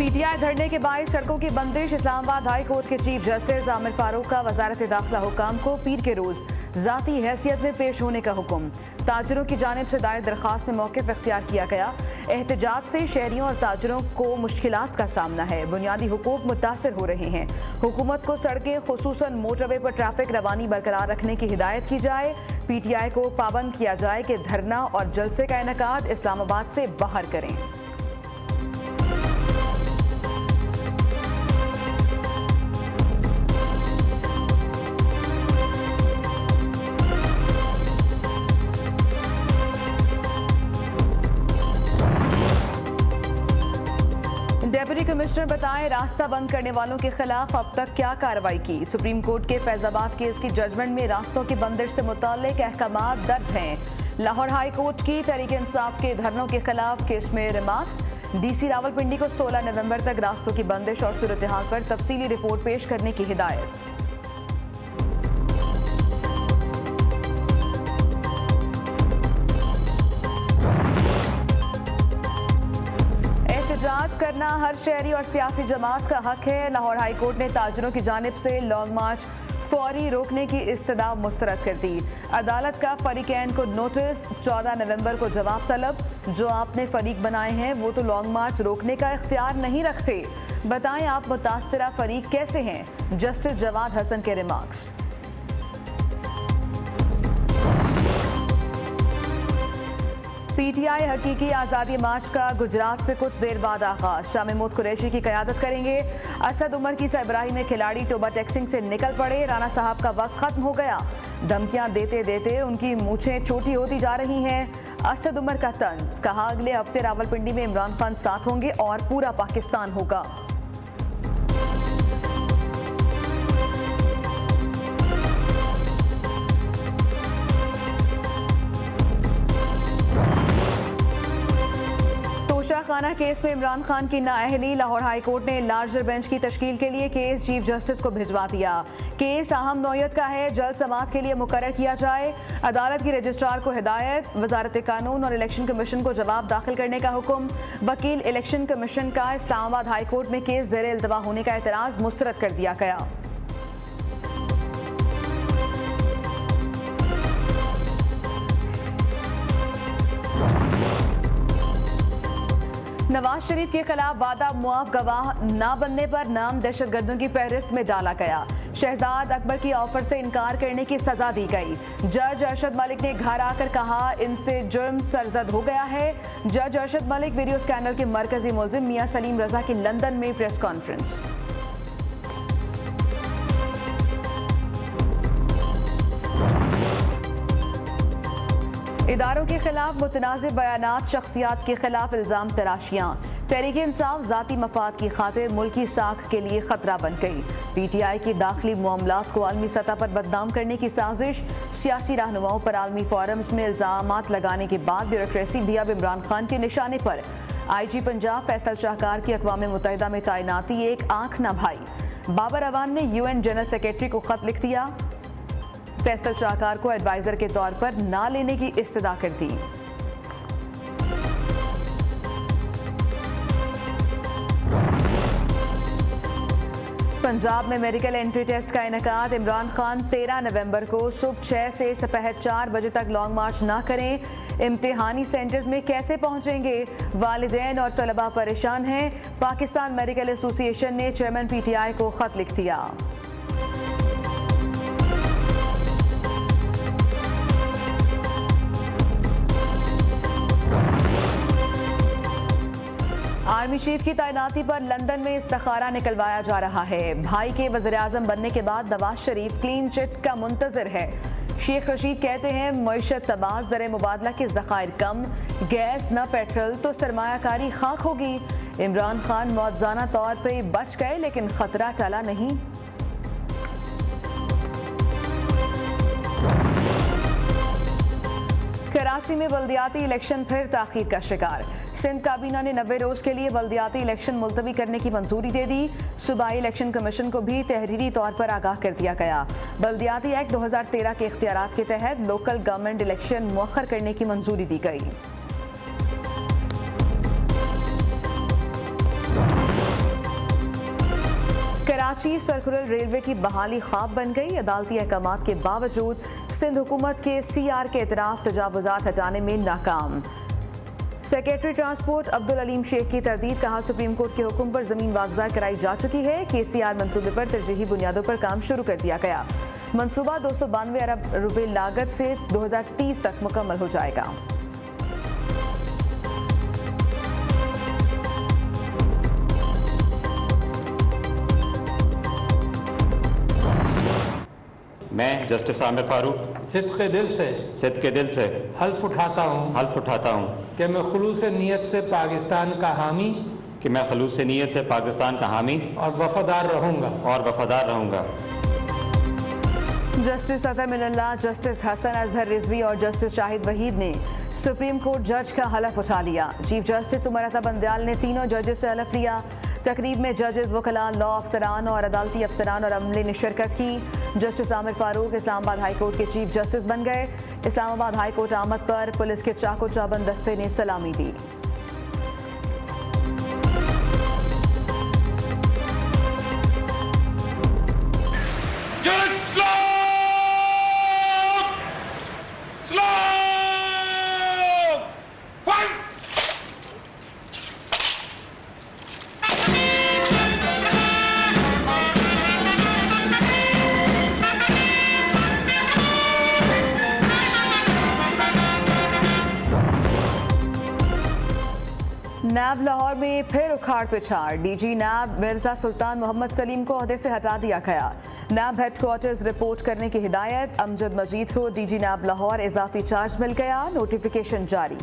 PTI धरने के बाईस सड़कों की बंदिश। इस्लामाबाद हाई कोर्ट के चीफ जस्टिस आमिर फारूक का वजारत दाखिला हुकाम को पीर के रोज जाती हैसियत में पेश होने का हुक्म। ताजरों की जानिब से दायर दरखास्त में मौक़िफ़ इख्तियार किया गया। एहतजाज से शहरियों और ताजरों को मुश्किलात का सामना है। बुनियादी हुकूक मुतासर हो रहे हैं। हुकूमत को सड़कें खुसूसन मोटरवे पर ट्रैफिक रवानी बरकरार रखने की हिदायत की जाए। पीटीआई को पाबंद किया जाए कि धरना और जलसे का इनेकाद इस्लामाबाद से बाहर करें। डेप्यूटी कमिश्नर बताएं, रास्ता बंद करने वालों के खिलाफ अब तक क्या कार्रवाई की। सुप्रीम कोर्ट के फैजाबाद केस की जजमेंट में रास्तों की बंदिश से मुताल्लिक अहकामात दर्ज हैं। लाहौर हाई कोर्ट की तहरीक इंसाफ के धरनों के खिलाफ केस में रिमार्क्स। डीसी रावलपिंडी को 16 नवंबर तक रास्तों की बंदिश और सूरत हाल पर तफसीली रिपोर्ट पेश करने की हिदायत। एहतजाज करना हर शहरी और सियासी जमात का हक है। लाहौर हाई कोर्ट ने ताजरों की जानिब से लॉन्ग मार्च फौरी रोकने की इस्तदा मुस्तरद कर दी। अदालत का फरीकैन को नोटिस। 14 नवंबर को जवाब तलब। जो आपने फरीक बनाए हैं वो तो लॉन्ग मार्च रोकने का इख्तियार नहीं रखते। बताएं आप मुतासरा फरीक कैसे हैं। जस्टिस जवाद हसन के रिमार्क्स। पीटीआई हकीकी आज़ादी मार्च का गुजरात से कुछ देर बाद आगाज। शाह महमूद कुरैशी की क़यादत करेंगे। असद उमर की सरबराही में खिलाड़ी टोबा टैक्सिंग से निकल पड़े। राना साहब का वक्त खत्म हो गया। धमकियां देते देते उनकी मूछें छोटी होती जा रही हैं। असद उमर का तंज। कहा अगले हफ्ते रावलपिंडी में इमरान खान साथ होंगे और पूरा पाकिस्तान होगा। खाना केस में इमरान खान की नाअहली। लाहौर हाई कोर्ट ने लार्जर बेंच की तश्कील के लिए केस चीफ जस्टिस को भिजवा दिया। केस अहम नौयत का है, जल्द समाअत के लिए मुकर्रर किया जाए। अदालत की रजिस्ट्रार को हिदायत। वजारत कानून और इलेक्शन कमीशन को जवाब दाखिल करने का हुक्म। वकील इलेक्शन कमीशन का इस्लामाबाद हाई कोर्ट में केस ज़ेर इल्तवा होने का एतराज़ मुस्तरद कर दिया गया। नवाज शरीफ के खिलाफ वादा मुआफ गवाह न बनने पर नाम दहशतगर्दों की फहरिस्त में डाला गया। शहजाद अकबर की ऑफर से इनकार करने की सजा दी गई। जज अरशद मलिक ने घर आकर कहा इनसे जुर्म सरजद हो गया है। जज अरशद मलिक वीडियो स्कैंडल के मरकजी मुलजिम मियां सलीम रजा की लंदन में प्रेस कॉन्फ्रेंस। इदारों के खिलाफ मुतनाज़िब बयानात, शख्सियात के खिलाफ इल्ज़ाम तराशियाँ। तहरीक इंसाफ ज़ाती मफाद की खातिर मुल्की साख के लिए खतरा बन गई। पीटीआई की दाखिली मामलात को आलमी सतह पर बदनाम करने की साजिश। सियासी रहनुमाओं पर आलमी फोरम्स में इल्ज़ामात लगाने के बाद ब्यूरोक्रेसी भी अब इमरान खान के निशाने पर। IG पंजाब फैसल शाहकार की अक़वाम मुत्तहिदा में तैनाती एक आंख न भाई। बाबर अवान ने UN जनरल सेक्रेटरी को खत लिख दिया। फैसल शाहकार को एडवाइजर के तौर पर ना लेने की इस्तदा कर दी। पंजाब में मेडिकल एंट्री टेस्ट का इनेकाद। इमरान खान 13 नवंबर को सुबह 6 से दोपहर 4 बजे तक लॉन्ग मार्च ना करें। इम्तिहानी सेंटर्स में कैसे पहुंचेंगे। वालिदैन और तलबा परेशान हैं। पाकिस्तान मेडिकल एसोसिएशन ने चेयरमैन पीटीआई को खत लिख दिया। आर्मी चीफ की तैनाती पर लंदन में इस्तिखारा निकलवाया जा रहा है। भाई के वज़ीर-ए-आज़म बनने के बाद नवाज शरीफ क्लीन चिट का मुंतज़िर है। शेख रशीद कहते हैं मईशत तबाह, ज़र मुबादला के ज़खायर कम, गैस न पेट्रोल तो सरमायाकारी खाक होगी। इमरान खान मौज़ाना तौर पर बच गए लेकिन खतरा टला नहीं। कराची में बल्दियाती इलेक्शन फिर ताख़ीर का शिकार। सिंध काबीना ने 90 रोज के लिए बल्दियाती इलेक्शन मुलतवी करने की मंजूरी दे दी। सूबाई इलेक्शन कमीशन को भी तहरीरी तौर पर आगाह कर दिया गया। बल्दियाती एक्ट 2013 के इख्तियारात के तहत लोकल गवर्नमेंट इलेक्शन मुअख्खर करने की मंजूरी दी गई। कराची सर्कुलर रेलवे की बहाली ख्वाब बन गई। अदालती अहकामात के बावजूद सिंध हुकूमत के CR के इतराफ तजावुजात हटाने में नाकाम। सेक्रेटरी ट्रांसपोर्ट अब्दुल अलीम शेख की तरदीद, कहा सुप्रीम कोर्ट के हुक्म पर जमीन वागजा कराई जा चुकी है। KCR मंसूबे पर तरजीही बुनियादों पर काम शुरू कर दिया गया। मंसूबा 292 अरब रुपए लागत से 2030 तक मुकम्मल हो जाएगा। मैं जस्टिस आमिर फारूक सिद्क़ के दिल से हल्फ उठाता हूँ कि मैं खुलूस नीयत से पाकिस्तान का हामी और वफादार रहूँगा। जस्टिस अतर मिनल्ला, जस्टिस हसन अजहर रिजवी और जस्टिस शाहिद वहीद ने सुप्रीम कोर्ट जज का हलफ उठा लिया। चीफ जस्टिस उमर अता बंदयाल ने तीनों जजेस से हलफ लिया। तकरीब में जजेस, वकला, लॉ अफसरान और अदालती अफसरान और अमले ने शिरकत की। Justice Aamir Farooq Islamabad high court के चीफ जस्टिस बन गए। इस्लामाबाद हाई कोर्ट आमद पर पुलिस के चाको चाबंद दस्ते ने सलामी दी। नैब लाहौर में फिर उखाड़ पिछाड़। DG नैब मिर्जा सुल्तान मोहम्मद सलीम को ओहदे से हटा दिया गया। नैब हेडक्वार्टर्स रिपोर्ट करने की हिदायत। अमजद मजीद को DG नैब लाहौर इजाफी चार्ज मिल गया। नोटिफिकेशन जारी।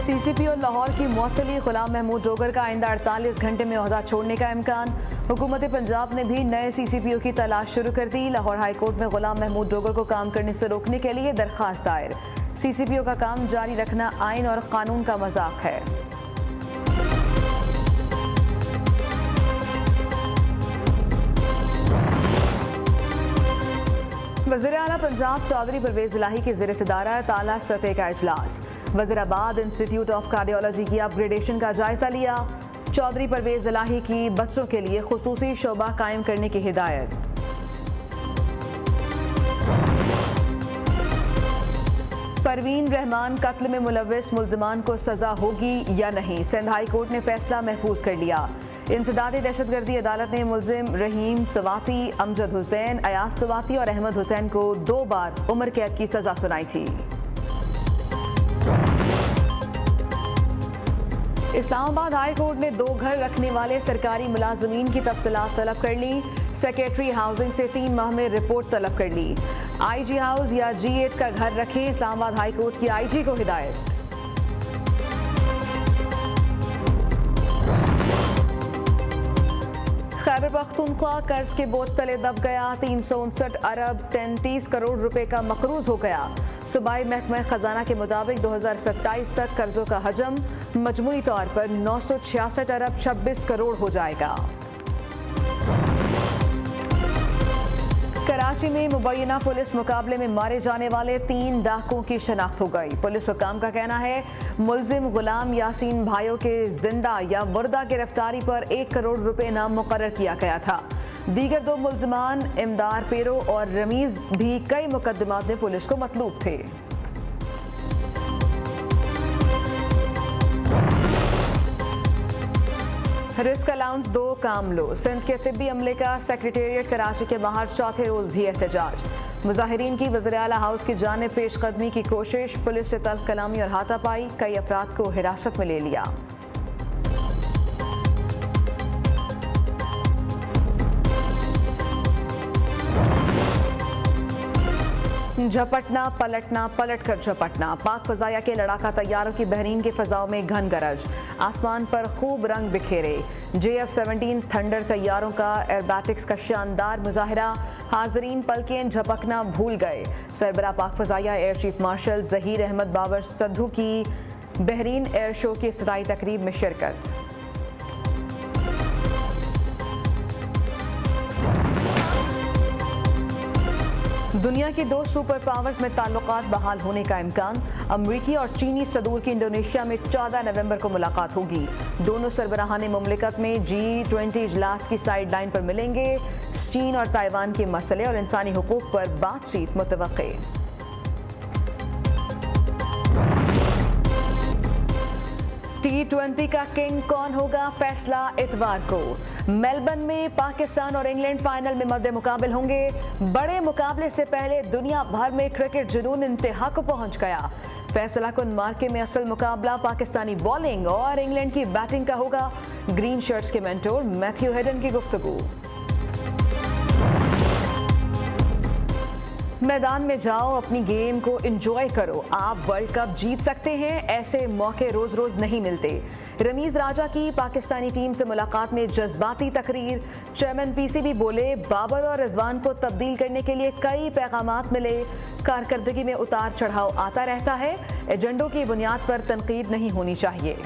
CCPO लाहौर की मुअत्तली गुलाम महमूद डोगर का आइंदा 48 घंटे में ओहदा छोड़ने का इम्कान। हुकूमत पंजाब ने भी नए CCPO की तलाश शुरू कर दी। लाहौर हाई कोर्ट में गुलाम महमूद डोगर को काम करने से रोकने के लिए दरख्वास्त दायर। CCPO का काम जारी रखना आइन और कानून का मजाक है। वज़ीर आला पंजाब चौधरी परवेज इलाही की ज़ेर सदारत आला सतह का इजलास। वज़ीराबाद इंस्टीट्यूट ऑफ कार्डियोलॉजी की अपग्रेडेशन का जायजा लिया। चौधरी परवेज इलाही की बच्चों के लिए खुसूसी शोबा कायम करने की हिदायत। परवीन रहमान कत्ल में मुलव्विस मुल्जिमान को सजा होगी या नहीं, सिंध हाई कोर्ट ने फैसला महफूज कर लिया। इंसदादी दहशतगर्दी अदालत ने मुल्जिम रहीम सवाती, अमजद हुसैन, अयाज सवाती और अहमद हुसैन को 2 बार उम्र कैद की सजा सुनाई थी। इस्लामाबाद हाई कोर्ट ने 2 घर रखने वाले सरकारी मुलाजमीन की तफसीलात तलब कर ली। सेक्रेटरी हाउसिंग से 3 माह में रिपोर्ट तलब कर ली। IG हाउस या G8 का घर रखें, इस्लामाबाद हाई कोर्ट की IG को हिदायत। खैबर पख्तूनख्वा कर्ज के बोझ तले दब गया। 359 अरब 33 करोड़ रुपए का मकरूज हो गया। सूबाई महकमा खजाना के मुताबिक 2027 तक कर्जों का हजम मजमूई तौर पर 966 अरब 26 करोड़ हो जाएगा। कराची में मुबैना पुलिस मुकाबले में मारे जाने वाले 3 डाकुओं की शनाख्त हो गई। पुलिस हुकाम का कहना है मुल्जिम गुलाम यासीन भाइयों के जिंदा या मुर्दा गिरफ्तारी पर 1 करोड़ रुपए इनाम मुकर्रर किया गया था। दीगर 2 मुल्जिमान इमदार पेरो और रमीज भी कई मुकदमात में पुलिस को मतलूब थे। रिस्क अलाउंस 2 काम लो। सिंध के तिब्बी अमले का सेक्रेटेरिएट कराची के बाहर चौथे रोज भी एहतजाज। मुजाहिरीन की वज़ीर आला हाउस की जानिब पेशकदमी की कोशिश। पुलिस से तल्ख कलामी और हाथापाई। कई अफराद को हिरासत में ले लिया। झपटना पलटना, पलट कर झपटना। पाक फजाया के लड़ाका तैयारों की बहरीन के फजाओं में घन गरज। आसमान पर खूब रंग बिखेरे। JF-17 थंडर तैयारों का एयरबैटिक्स का शानदार मुजाहिरा। हाजरीन पलकें झपकना भूल गए। सरबरा पाक फजाया air chief marshal Zaheer Ahmed Babar Sidhu की बहरीन एयर शो की इफ्तिताई तकरीब में शिरकत। दुनिया की दो सुपर पावर्स में ताल्लुकात बहाल होने का इम्कान। अमरीकी और चीनी सदूर की इंडोनेशिया में 14 नवंबर को मुलाकात होगी। दोनों सरबराहान मुमलिकत में G20 इजलास की साइड लाइन पर मिलेंगे। चीन और ताइवान के मसले और इंसानी हुकूक पर बातचीत मुतवक्के। T20 का किंग कौन होगा, फैसला इतवार को। मेलबर्न में पाकिस्तान और इंग्लैंड फाइनल में मद्दे मुकाबिल होंगे। बड़े मुकाबले से पहले दुनिया भर में क्रिकेट जुनून इंतहा को पहुंच गया। फैसला कुन मार्के में असल मुकाबला पाकिस्तानी बॉलिंग और इंग्लैंड की बैटिंग का होगा। ग्रीन शर्ट्स के मेंटोर मैथ्यू हेडन की गुफ्तगू। मैदान में जाओ, अपनी गेम को एंजॉय करो। आप वर्ल्ड कप जीत सकते हैं, ऐसे मौके रोज रोज नहीं मिलते। रमीज राजा की पाकिस्तानी टीम से मुलाकात में जज्बाती तकरीर। चेयरमैन पीसीबी बोले, बाबर और रिजवान को तब्दील करने के लिए कई पैगामात मिले। कारकर्दगी में उतार चढ़ाव आता रहता है, एजेंडों की बुनियाद पर तनकीद नहीं होनी चाहिए।